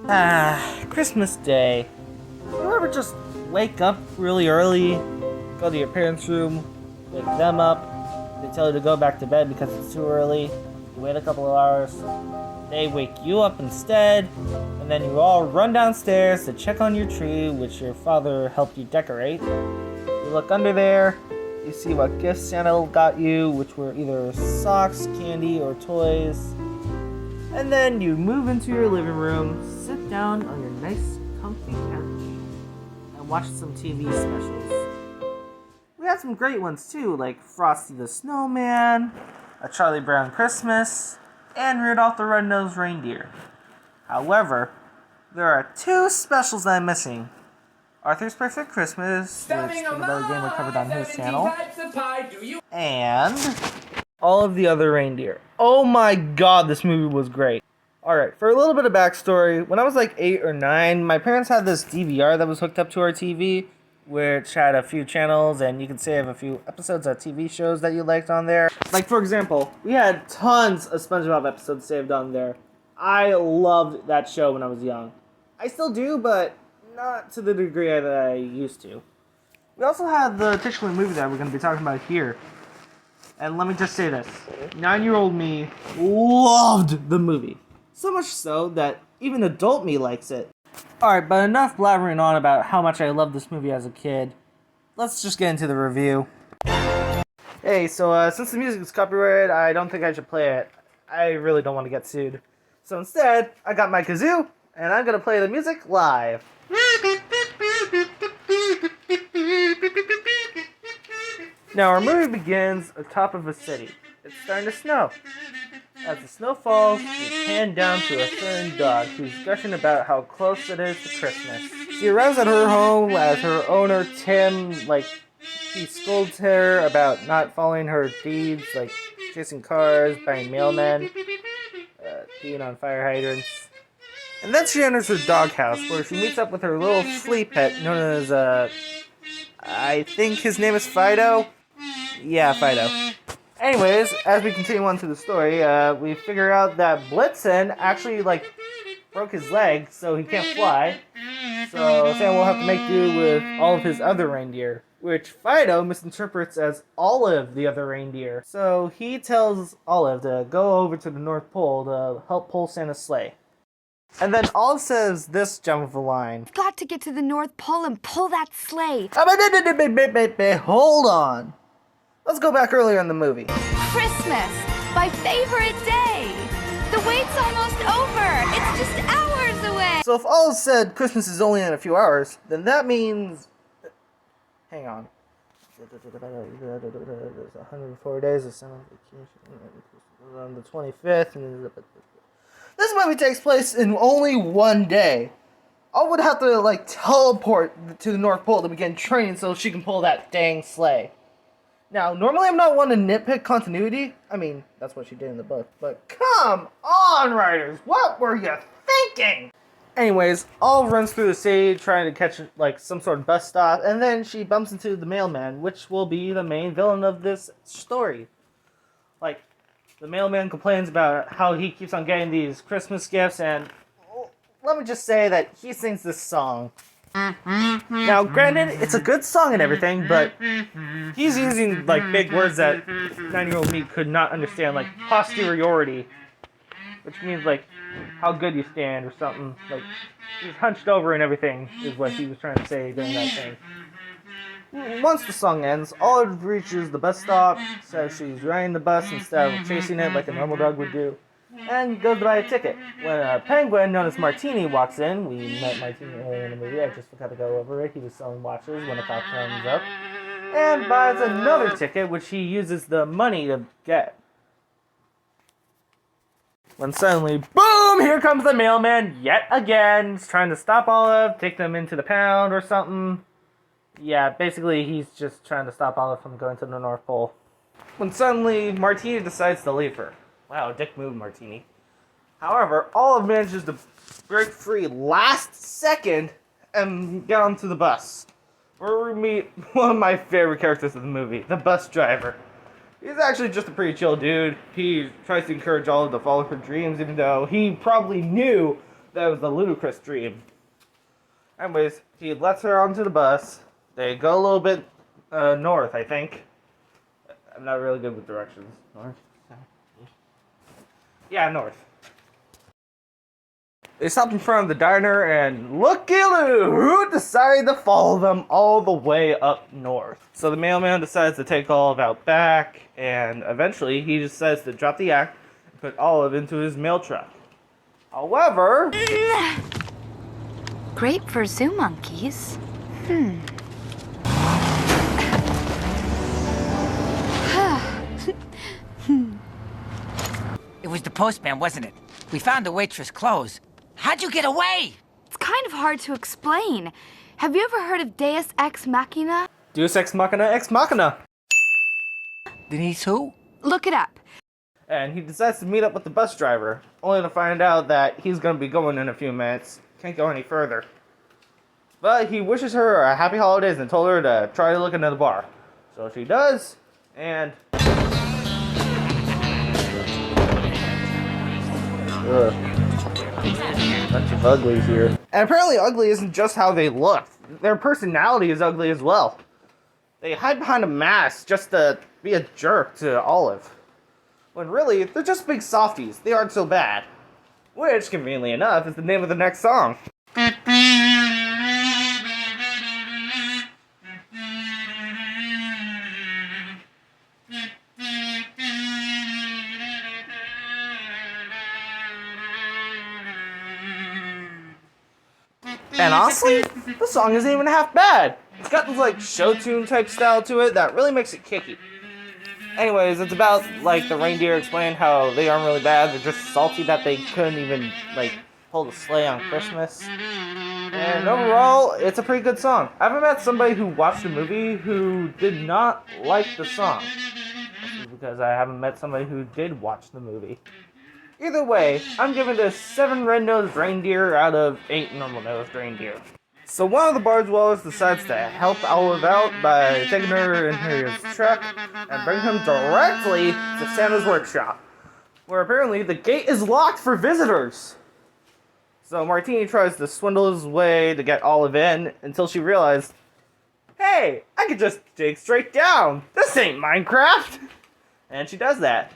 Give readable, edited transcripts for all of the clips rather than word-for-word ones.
Christmas Day. You ever just wake up really early, go to your parents' room, wake them up, they tell you to go back to bed because it's too early, you wait a couple of hours, they wake you up instead, and then you all run downstairs to check on your tree, which your father helped you decorate. You look under there, you see what gifts Santa got you, which were either socks, candy, or toys. And then you move into your living room, sit down on your nice, comfy couch, and watch some TV specials. We had some great ones too, like Frosty the Snowman, A Charlie Brown Christmas, and Rudolph the Red-Nosed Reindeer. However, there are two specials that I'm missing. Arthur's Perfect Christmas, which is another game we covered on his channel, and All of the Other Reindeer. Oh my god, this movie was great. Alright, for a little bit of backstory, when I was like 8 or 9, my parents had this DVR that was hooked up to our TV, which had a few channels, and you could save a few episodes of TV shows that you liked on there. Like, for example, we had tons of SpongeBob episodes saved on there. I loved that show when I was young. I still do, but not to the degree that I used to. We also had the titular movie that we're going to be talking about here. And let me just say this. 9-year-old me loved the movie. So much so that even adult me likes it. Alright, but enough blabbering on about how much I loved this movie as a kid. Let's just get into the review. Hey, so since the music is copyrighted, I don't think I should play it. I really don't want to get sued. So instead, I got my kazoo, and I'm going to play the music live. Now, our movie begins atop of a city. It's starting to snow. As the snow falls, we pan down to a certain dog who's gushing about how close it is to Christmas. She arrives at her home as her owner, Tim, he scolds her about not following her deeds, like chasing cars, buying mailmen, peeing on fire hydrants. And then she enters her doghouse, where she meets up with her little flea pet, known as, I think his name is Fido? Yeah, Fido. Anyways, as we continue on to the story, we figure out that Blitzen actually, broke his leg, so he can't fly. So Sam will have to make do with all of his other reindeer, which Fido misinterprets as Olive the other reindeer. So he tells Olive to go over to the North Pole to help pull Santa's sleigh. And then Olive says this gem of a line. We've got to get to the North Pole and pull that sleigh. Hold on. Let's go back earlier in the movie. Christmas, my favorite day. The wait's almost over. It's just hours away. So if Olive said Christmas is only in a few hours, then that means... Hang on. There's 104 days of summer vacation on the 25th. This movie takes place in only one day. I would have to, teleport to the North Pole to begin training so she can pull that dang sleigh. Now, normally I'm not one to nitpick continuity. I mean, that's what she did in the book. But come on, writers! What were you thinking? Anyways, Olive runs through the city trying to catch, some sort of bus stop. And then she bumps into the mailman, which will be the main villain of this story. The mailman complains about how he keeps on getting these Christmas gifts. And let me just say that he sings this song. Now, granted, it's a good song and everything, but he's using, big words that 9-year-old me could not understand, like posteriority, which means, how good you stand or something. He's hunched over and everything is what he was trying to say during that thing. Once the song ends, Olive reaches the bus stop, says she's riding the bus instead of chasing it like a normal dog would do, and goes to buy a ticket. When a penguin known as Martini walks in, we met Martini earlier in the movie, I just forgot to go over it, he was selling watches when a cop comes up, and buys another ticket, which he uses the money to get. When suddenly, boom, here comes the mailman yet again, he's trying to stop Olive, take them into the pound or something. Yeah, basically he's just trying to stop Olive from going to the North Pole. When suddenly, Martini decides to leave her. Wow, dick move, Martini. However, Olive manages to break free last second and get onto the bus. Where we meet one of my favorite characters of the movie, the bus driver. He's actually just a pretty chill dude. He tries to encourage Olive to follow her dreams, even though he probably knew that was a ludicrous dream. Anyways, he lets her onto the bus. They go a little bit north, I think. I'm not really good with directions. North? Yeah, north. They stopped in front of the diner, and looky-loo, who decided to follow them all the way up north? So the mailman decides to take Olive out back, and eventually he decides to drop the act and put Olive into his mail truck. However... Great for zoo monkeys. It was the postman, wasn't it? We found the waitress' clothes. How'd you get away? It's kind of hard to explain. Have you ever heard of Deus Ex Machina? Deus Ex Machina Ex Machina. Denise who? Look it up. And he decides to meet up with the bus driver, only to find out that he's going to be going in a few minutes. Can't go any further. But he wishes her a happy holidays and told her to try to look into the bar. So she does, and... Ugh. Bunch of uglies here. And apparently ugly isn't just how they look. Their personality is ugly as well. They hide behind a mask just to be a jerk to Olive. When really, they're just big softies. They aren't so bad. Which, conveniently enough, is the name of the next song. And honestly, the song isn't even half bad. It's got this like show tune type style to it that really makes it kicky. Anyways, it's about like the reindeer explain how they aren't really bad. They're just salty that they couldn't even like pull the sleigh on Christmas. And overall, it's a pretty good song. I haven't met somebody who watched the movie who did not like the song. This is because I haven't met somebody who did watch the movie. Either way, I'm giving this 7 red-nosed reindeer out of 8 normal-nosed reindeer. So one of the barge dwellers decides to help Olive out by taking her in his truck and bring him directly to Santa's workshop, where apparently the gate is locked for visitors. So Martini tries to swindle his way to get Olive in until she realized, hey, I could just dig straight down. This ain't Minecraft. And she does that.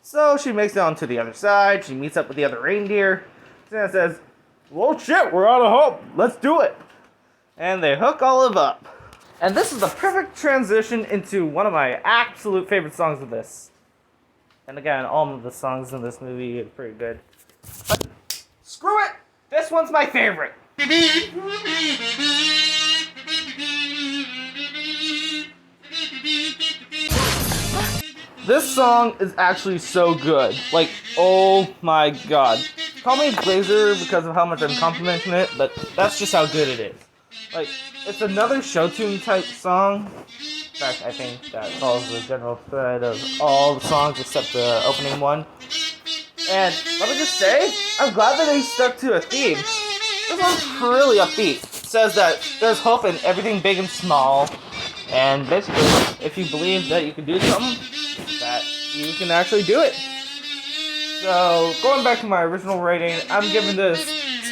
So she makes it onto the other side. She meets up with the other reindeer. Santa says, well, shit, we're out of hope. Let's do it. And they hook Olive up. And this is the perfect transition into one of my absolute favorite songs of this. And again, all of the songs in this movie are pretty good. But screw it! This one's my favorite. This song is actually so good. Like, oh my god. Call me Blazer because of how much I'm complimenting it, but that's just how good it is. Like, it's another show tune type song. In fact, I think that follows the general thread of all the songs except the opening one. And let me just say, I'm glad that they stuck to a theme. This one's really upbeat. It says that there's hope in everything big and small. And basically, if you believe that you can do something, that you can actually do it. So, going back to my original rating, I'm giving this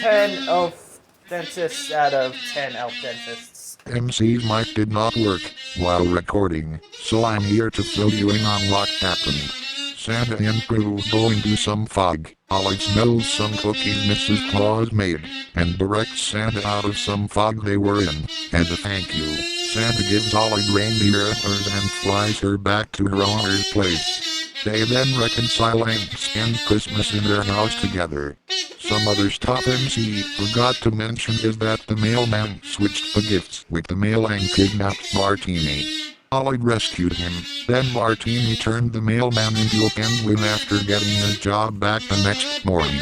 10 elf dentists out of 10 elf dentists. MC's mic did not work while recording, so I'm here to fill you in on what happened. Santa and crew go into some fog. Olive smells some cookies Mrs. Claus made, and directs Santa out of some fog they were in. As a thank you, Santa gives Olive reindeer antlers and flies her back to her owner's place. They then reconcile and spend Christmas in their house together. Some other stuff MC forgot to mention is that the mailman switched the gifts with the mail and kidnapped Martini. Olive rescued him, then Martini turned the mailman into a penguin after getting his job back the next morning.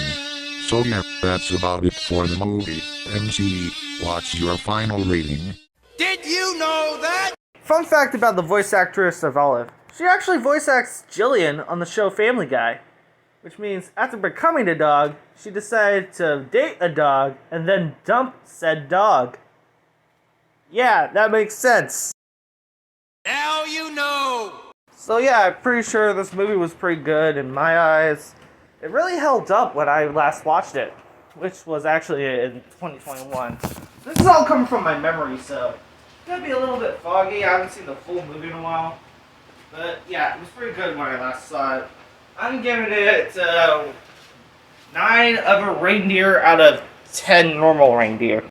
So yeah, that's about it for the movie. MC, what's your final rating? Did you know that? Fun fact about the voice actress of Olive. She actually voice acts Jillian on the show Family Guy. Which means after becoming a dog, she decided to date a dog and then dump said dog. Yeah, that makes sense. Now you know! So yeah, I'm pretty sure this movie was pretty good in my eyes. It really held up when I last watched it. which was actually in 2021. This is all coming from my memory, so it's gonna be a little bit foggy. I haven't seen the full movie in a while, but yeah, it was pretty good when I last saw it. I'm giving it 9 Other Reindeer out of 10 normal reindeer.